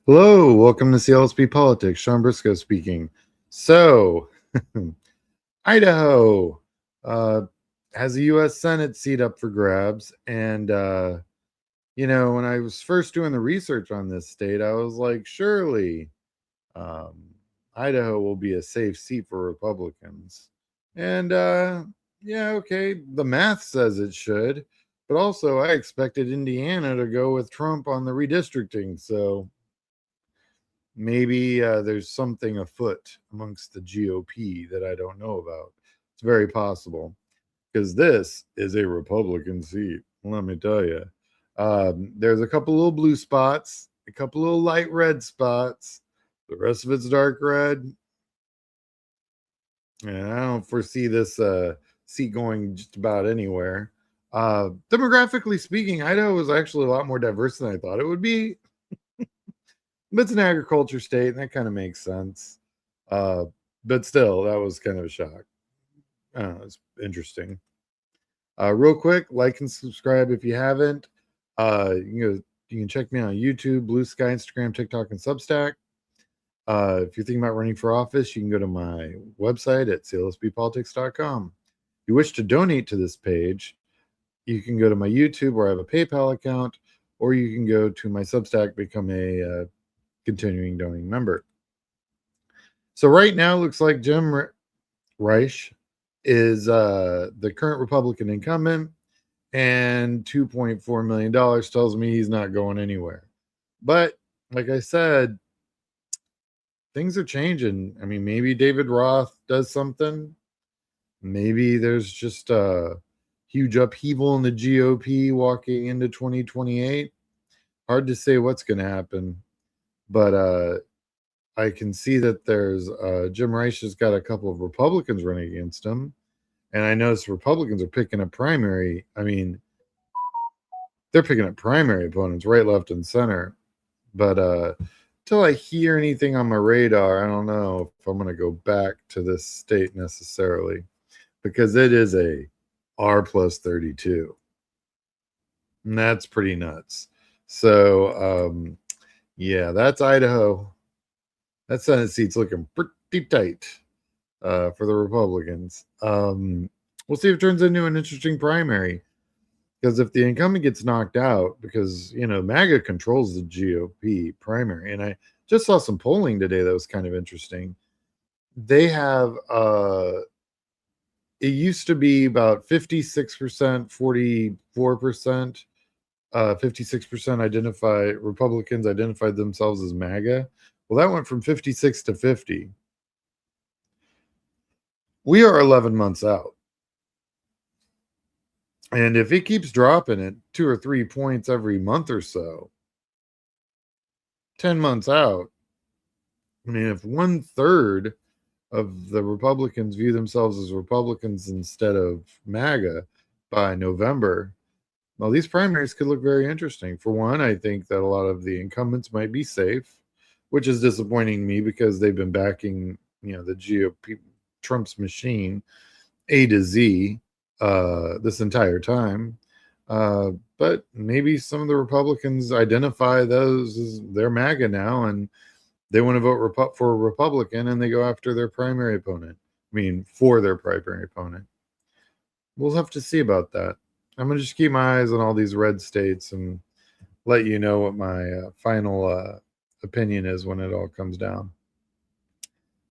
Hello, welcome to CLSP Politics. Sean Briscoe speaking. So, Idaho uh, has a U.S. Senate seat up for grabs. And, when I was first doing the research on this state, I was like, surely um, Idaho will be a safe seat for Republicans. And, yeah, okay, the math says it should. But also, I expected Indiana to go with Trump on the redistricting. So, maybe there's something afoot amongst the GOP that I don't know about. It's very possible because this is a Republican seat. Let me tell you. There's a couple little blue spots, a couple little light red spots. The rest of it's dark red. And I don't foresee this seat going just about anywhere. Demographically speaking, Idaho is actually a lot more diverse than I thought it would be. But it's an agriculture state, and that kind of makes sense. Uh, but still, that was kind of a shock. I don't know, it's interesting. Real quick, like and subscribe if you haven't. You can check me on YouTube, Blue Sky, Instagram, TikTok, and Substack. If you're thinking about running for office, you can go to my website at clsbpolitics.com. If you wish to donate to this page, you can go to my YouTube where I have a PayPal account, or you can go to my Substack, become a continuing donating member. So right now, it looks like Jim Reich is the current Republican incumbent, and $2.4 million tells me he's not going anywhere. But like I said, things are changing. I mean, maybe David Roth does something. Maybe there's just a huge upheaval in the GOP walking into 2028. Hard to say what's going to happen. But I can see that there's Jim Rice has got a couple of Republicans running against him. And I notice Republicans are picking up primary. I mean, they're picking up primary opponents right, left, and center. But until I hear anything on my radar, I don't know if I'm going to go back to this state necessarily, because it is a R plus 32. And that's pretty nuts. So, yeah, that's Idaho. That Senate seat's looking pretty tight for the Republicans. We'll see if it turns into an interesting primary. Because if the incumbent gets knocked out, because MAGA controls the GOP primary, and I just saw some polling today that was kind of interesting. They have it used to be about 56%, 44%, 56% Republicans identified themselves as MAGA. Well, that went from 56 to 50. We are 11 months out. And if it keeps dropping at 2 or 3 points every month or so, 10 months out, I mean, if 1/3 of the Republicans view themselves as Republicans instead of MAGA by November, well, these primaries could look very interesting. For one, I think that a lot of the incumbents might be safe, which is disappointing me because they've been backing, the GOP, Trump's machine, A to Z, this entire time. But maybe some of the Republicans identify those as they're MAGA now, and they want to vote for a Republican, and they go after their primary opponent. I mean, for their primary opponent. We'll have to see about that. I'm going to just keep my eyes on all these red states and let you know what my final opinion is when it all comes down.